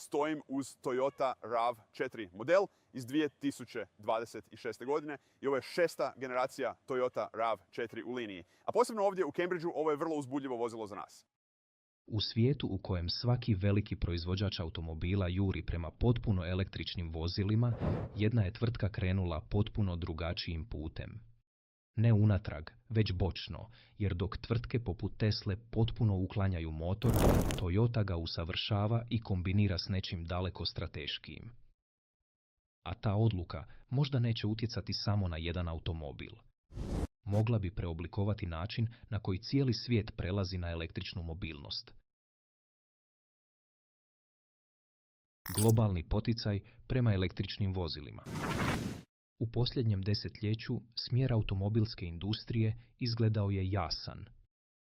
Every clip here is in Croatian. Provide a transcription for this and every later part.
stojim uz Toyota RAV4 model iz 2026. godine i ovo je 6. generacija Toyota RAV4 u liniji. A posebno ovdje u Cambridgeu ovo je vrlo uzbudljivo vozilo za nas. U svijetu u kojem svaki veliki proizvođač automobila juri prema potpuno električnim vozilima, jedna je tvrtka krenula potpuno drugačijim putem. Ne unatrag, već bočno, jer dok tvrtke poput Tesle potpuno uklanjaju motor, Toyota ga usavršava i kombinira s nečim daleko strateškijim. A ta odluka možda neće utjecati samo na jedan automobil. Mogla bi preoblikovati način na koji cijeli svijet prelazi na električnu mobilnost. Globalni poticaj prema električnim vozilima. U posljednjem desetljeću smjer automobilske industrije izgledao je jasan.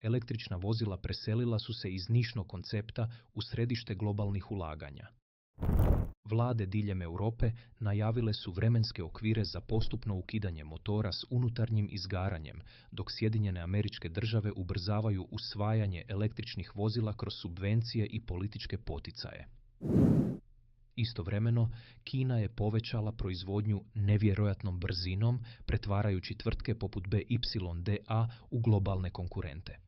Električna vozila preselila su se iz nišnog koncepta u središte globalnih ulaganja. Vlade diljem Europe najavile su vremenske okvire za postupno ukidanje motora s unutarnjim izgaranjem, dok Sjedinjene Američke Države ubrzavaju usvajanje električnih vozila kroz subvencije i političke poticaje. Istovremeno, Kina je povećala proizvodnju nevjerojatnom brzinom, pretvarajući tvrtke poput BYD-a u globalne konkurente.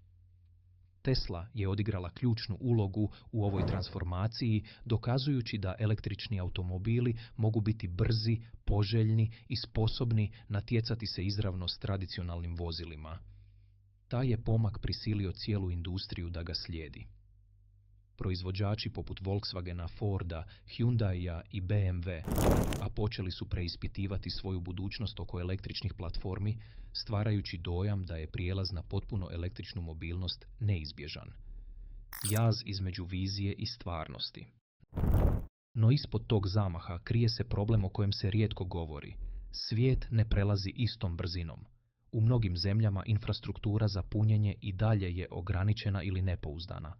Tesla je odigrala ključnu ulogu u ovoj transformaciji, dokazujući da električni automobili mogu biti brzi, poželjni i sposobni natjecati se izravno s tradicionalnim vozilima. Taj je pomak prisilio cijelu industriju da ga slijedi. Proizvođači poput Volkswagena, Forda, Hyundaia i BMW, a počeli su preispitivati svoju budućnost oko električnih platformi, stvarajući dojam da je prijelaz na potpuno električnu mobilnost neizbježan. Jaz između vizije i stvarnosti. No ispod tog zamaha krije se problem o kojem se rijetko govori. Svijet ne prelazi istom brzinom. U mnogim zemljama infrastruktura za punjenje i dalje je ograničena ili nepouzdana.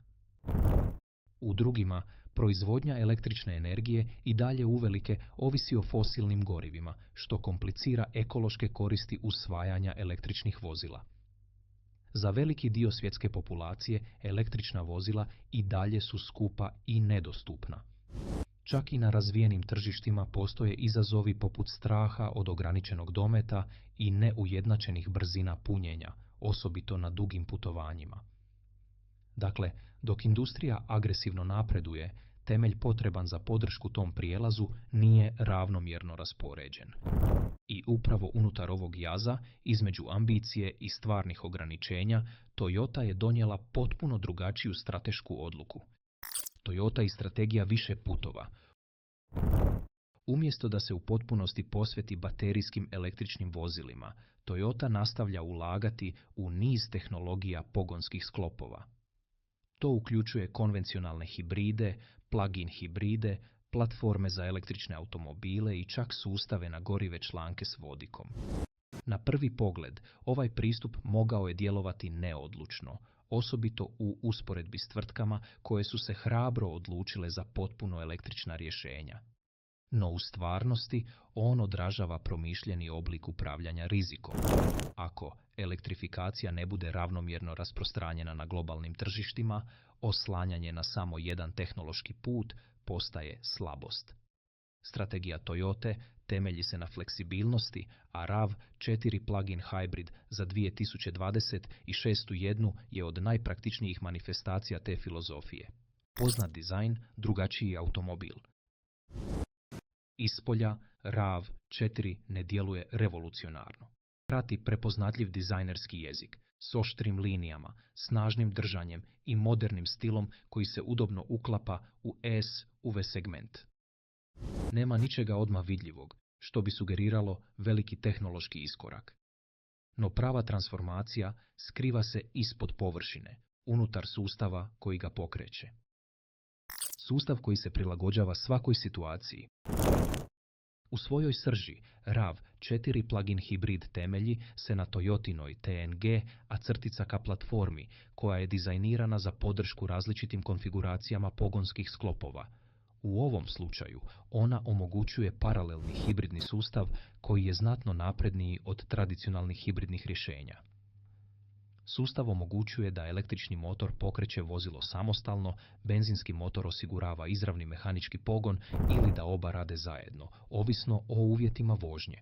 U drugima, proizvodnja električne energije i dalje uvelike ovisi o fosilnim gorivima, što komplicira ekološke koristi usvajanja električnih vozila. Za veliki dio svjetske populacije električna vozila i dalje su skupa i nedostupna. Čak i na razvijenim tržištima postoje izazovi poput straha od ograničenog dometa i neujednačenih brzina punjenja, osobito na dugim putovanjima. Dakle, dok industrija agresivno napreduje, temelj potreban za podršku tom prijelazu nije ravnomjerno raspoređen. I upravo unutar ovog jaza, između ambicije i stvarnih ograničenja, Toyota je donijela potpuno drugačiju stratešku odluku. Toyota i strategija više putova. Umjesto da se u potpunosti posveti baterijskim električnim vozilima, Toyota nastavlja ulagati u niz tehnologija pogonskih sklopova. To uključuje konvencionalne hibride, plug-in hibride, platforme za električne automobile i čak sustave na gorive članke s vodikom. Na prvi pogled, ovaj pristup mogao je djelovati neodlučno, osobito u usporedbi s tvrtkama koje su se hrabro odlučile za potpuno električna rješenja. No u stvarnosti on odražava promišljeni oblik upravljanja rizikom. Ako elektrifikacija ne bude ravnomjerno rasprostranjena na globalnim tržištima, oslanjanje na samo jedan tehnološki put postaje slabost. Strategija Toyote temelji se na fleksibilnosti, a RAV4 plug-in hybrid za 2026. je od najpraktičnijih manifestacija te filozofije. Poznat dizajn, drugačiji automobil. Ispolja RAV4 ne djeluje revolucionarno. Prati prepoznatljiv dizajnerski jezik, s oštrim linijama, snažnim držanjem i modernim stilom koji se udobno uklapa u SUV segment. Nema ničega odmah vidljivog, što bi sugeriralo veliki tehnološki iskorak. No prava transformacija skriva se ispod površine, unutar sustava koji ga pokreće. Sustav koji se prilagođava svakoj situaciji. U svojoj srži RAV4 plug-in hibrid temelji se na Toyotinoj TNG A-K platformi koja je dizajnirana za podršku različitim konfiguracijama pogonskih sklopova. U ovom slučaju ona omogućuje paralelni hibridni sustav koji je znatno napredniji od tradicionalnih hibridnih rješenja. Sustav omogućuje da električni motor pokreće vozilo samostalno, benzinski motor osigurava izravni mehanički pogon ili da oba rade zajedno, ovisno o uvjetima vožnje.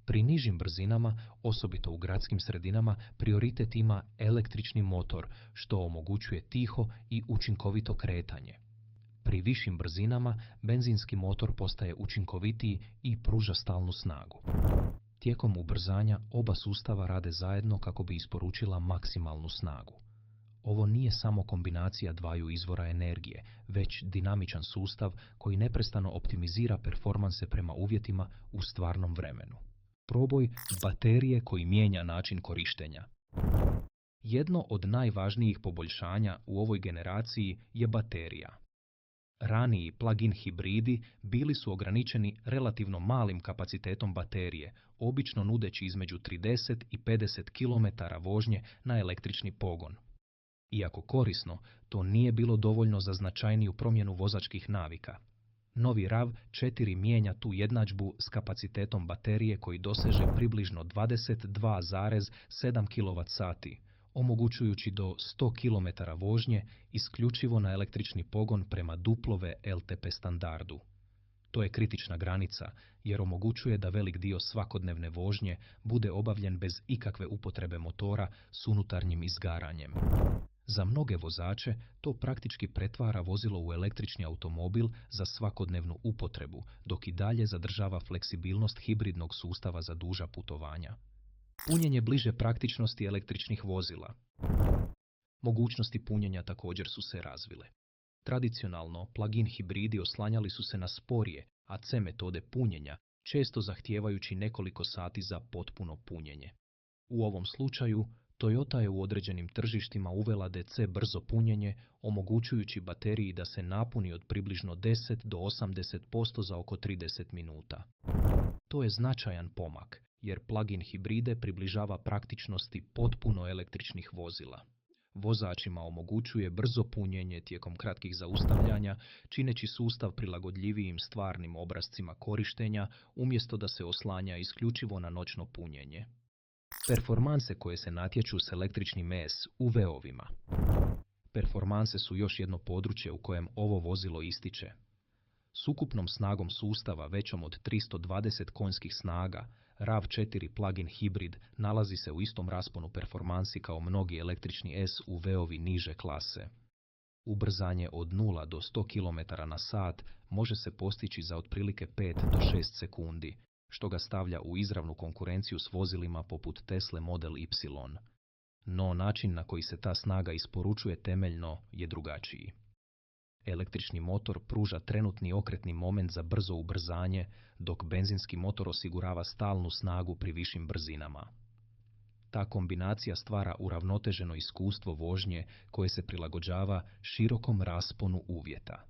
Pri nižim brzinama, osobito u gradskim sredinama, prioritet ima električni motor, što omogućuje tiho i učinkovito kretanje. Pri višim brzinama, benzinski motor postaje učinkovitiji i pruža stalnu snagu. Tijekom ubrzanja oba sustava rade zajedno kako bi isporučila maksimalnu snagu. Ovo nije samo kombinacija dvaju izvora energije, već dinamičan sustav koji neprestano optimizira performanse prema uvjetima u stvarnom vremenu. Proboj baterije koji mijenja način korištenja. Jedno od najvažnijih poboljšanja u ovoj generaciji je baterija. Raniji plug-in hibridi bili su ograničeni relativno malim kapacitetom baterije, obično nudeći između 30 i 50 km vožnje na električni pogon. Iako korisno, to nije bilo dovoljno za značajniju promjenu vozačkih navika. Novi RAV4 mijenja tu jednadžbu s kapacitetom baterije koji doseže približno 22,7 kWh, omogućujući do 100 km vožnje isključivo na električni pogon prema duplove LTP standardu. To je kritična granica jer omogućuje da velik dio svakodnevne vožnje bude obavljen bez ikakve upotrebe motora s unutarnjim izgaranjem. Za mnoge vozače to praktički pretvara vozilo u električni automobil za svakodnevnu upotrebu, dok i dalje zadržava fleksibilnost hibridnog sustava za duža putovanja. Punjenje bliže praktičnosti električnih vozila. Mogućnosti punjenja također su se razvile. Tradicionalno, plug-in hibridi oslanjali su se na sporije AC metode punjenja, često zahtijevajući nekoliko sati za potpuno punjenje. U ovom slučaju, Toyota je u određenim tržištima uvela DC brzo punjenje, omogućujući bateriji da se napuni od približno 10 do 80% za oko 30 minuta. To je značajan pomak, jer plug-in hibride približava praktičnosti potpuno električnih vozila. Vozačima omogućuje brzo punjenje tijekom kratkih zaustavljanja, čineći sustav prilagodljivijim stvarnim obrascima korištenja, umjesto da se oslanja isključivo na noćno punjenje. Performanse koje se natječu s električnim SUV-ovima. Performanse su još jedno područje u kojem ovo vozilo ističe. S ukupnom snagom sustava većom od 320 konjskih snaga, RAV4 plug-in hibrid nalazi se u istom rasponu performansi kao mnogi električni SUV-ovi niže klase. Ubrzanje od 0 do 100 km/h može se postići za otprilike 5 do 6 sekundi, što ga stavlja u izravnu konkurenciju s vozilima poput Tesla Model Y. No način na koji se ta snaga isporučuje temeljno je drugačiji. Električni motor pruža trenutni okretni moment za brzo ubrzanje, dok benzinski motor osigurava stalnu snagu pri višim brzinama. Ta kombinacija stvara uravnoteženo iskustvo vožnje koje se prilagođava širokom rasponu uvjeta.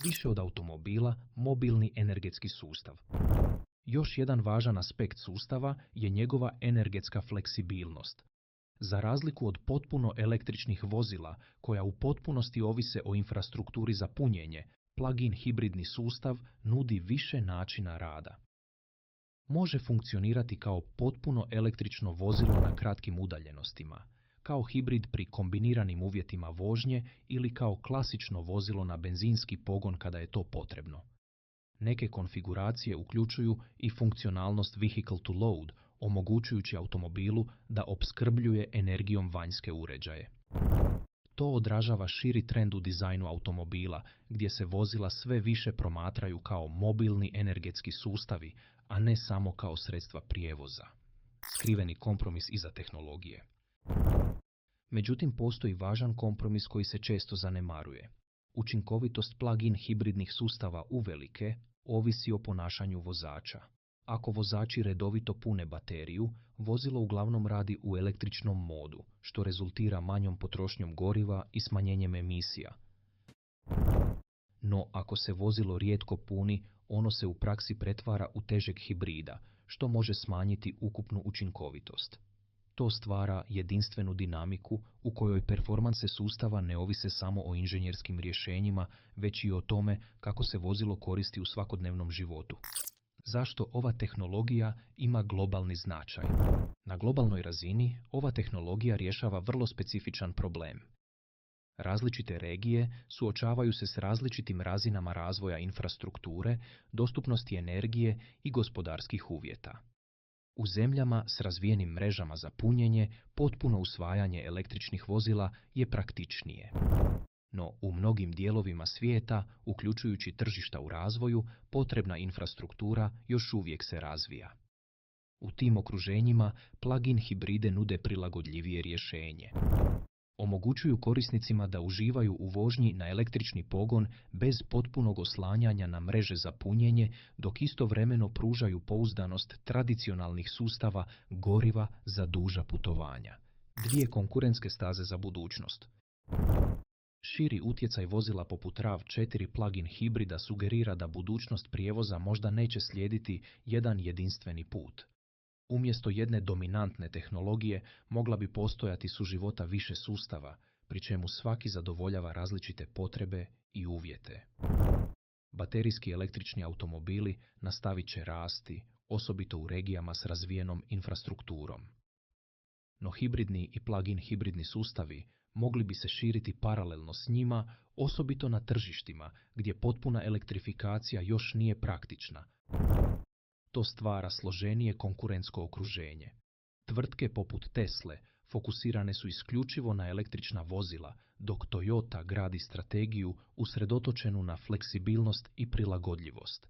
Više od automobila, mobilni energetski sustav. Još jedan važan aspekt sustava je njegova energetska fleksibilnost. Za razliku od potpuno električnih vozila, koja u potpunosti ovise o infrastrukturi za punjenje, plug-in hibridni sustav nudi više načina rada. Može funkcionirati kao potpuno električno vozilo na kratkim udaljenostima, kao hibrid pri kombiniranim uvjetima vožnje ili kao klasično vozilo na benzinski pogon kada je to potrebno. Neke konfiguracije uključuju i funkcionalnost vehicle to load, omogućujući automobilu da opskrbljuje energijom vanjske uređaje. To odražava širi trend u dizajnu automobila, gdje se vozila sve više promatraju kao mobilni energetski sustavi, a ne samo kao sredstva prijevoza. Skriveni kompromis iza tehnologije. Međutim, postoji važan kompromis koji se često zanemaruje. Učinkovitost plug-in hibridnih sustava uvelike ovisi o ponašanju vozača. Ako vozači redovito pune bateriju, vozilo uglavnom radi u električnom modu, što rezultira manjom potrošnjom goriva i smanjenjem emisija. No, ako se vozilo rijetko puni, ono se u praksi pretvara u težeg hibrida, što može smanjiti ukupnu učinkovitost. To stvara jedinstvenu dinamiku u kojoj performanse sustava ne ovise samo o inženjerskim rješenjima, već i o tome kako se vozilo koristi u svakodnevnom životu. zašto ova tehnologija ima globalni značaj. Na globalnoj razini ova tehnologija rješava vrlo specifičan problem. Različite regije suočavaju se s različitim razinama razvoja infrastrukture, dostupnosti energije i gospodarskih uvjeta. U zemljama s razvijenim mrežama za punjenje, potpuno usvajanje električnih vozila je praktičnije. No, u mnogim dijelovima svijeta, uključujući tržišta u razvoju, potrebna infrastruktura još uvijek se razvija. U tim okruženjima plug-in hibride nude prilagodljivije rješenje. Omogućuju korisnicima da uživaju u vožnji na električni pogon bez potpunog oslanjanja na mreže za punjenje, dok istovremeno pružaju pouzdanost tradicionalnih sustava goriva za duža putovanja. Dvije konkurentske staze za budućnost. Širi utjecaj vozila poput RAV4 plug-in hibrida sugerira da budućnost prijevoza možda neće slijediti jedan jedinstveni put. Umjesto jedne dominantne tehnologije mogla bi postojati suživota više sustava, pri čemu svaki zadovoljava različite potrebe i uvjete. Baterijski električni automobili nastavit će rasti, osobito u regijama s razvijenom infrastrukturom. No hibridni i plug-in hibridni sustavi mogli bi se širiti paralelno s njima, osobito na tržištima gdje potpuna elektrifikacija još nije praktična. To stvara složenije konkurentsko okruženje. Tvrtke poput Tesle fokusirane su isključivo na električna vozila, dok Toyota gradi strategiju usredotočenu na fleksibilnost i prilagodljivost.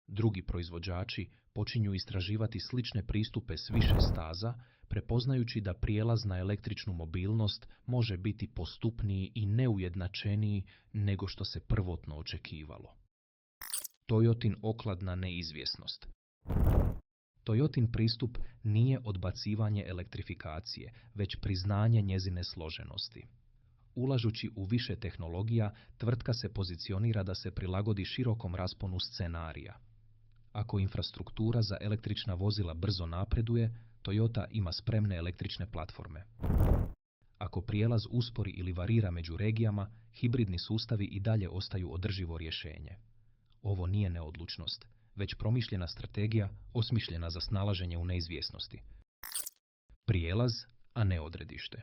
Drugi proizvođači počinju istraživati slične pristupe s više staza, prepoznajući da prijelaz na električnu mobilnost može biti postupniji i neujednačeniji nego što se prvotno očekivalo. Toyotin oklad na neizvjesnost. Toyotin pristup nije odbacivanje elektrifikacije, već priznanje njezine složenosti. Ulažući u više tehnologija, tvrtka se pozicionira da se prilagodi širokom rasponu scenarija. Ako infrastruktura za električna vozila brzo napreduje, Toyota ima spremne električne platforme. Ako prijelaz uspori ili varira među regijama, hibridni sustavi i dalje ostaju održivo rješenje. Ovo nije neodlučnost, već promišljena strategija osmišljena za snalaženje u neizvjesnosti. Prijelaz, a ne odredište.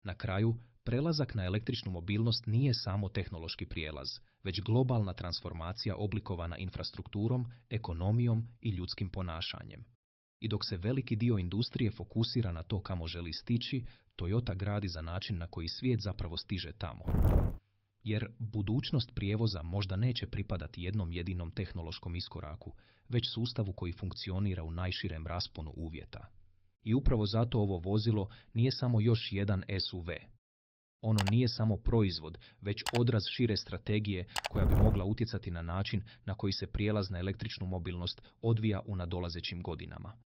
Na kraju, prelazak na električnu mobilnost nije samo tehnološki prijelaz, već globalna transformacija oblikovana infrastrukturom, ekonomijom i ljudskim ponašanjem. I dok se veliki dio industrije fokusira na to kamo želi stići, Toyota gradi za način na koji svijet zapravo stiže tamo. Jer budućnost prijevoza možda neće pripadati jednom jedinom tehnološkom iskoraku, već sustavu koji funkcionira u najširem rasponu uvjeta. I upravo zato ovo vozilo nije samo još jedan SUV. Ono nije samo proizvod, već odraz šire strategije koja bi mogla utjecati na način na koji se prijelaz na električnu mobilnost odvija u nadolazećim godinama.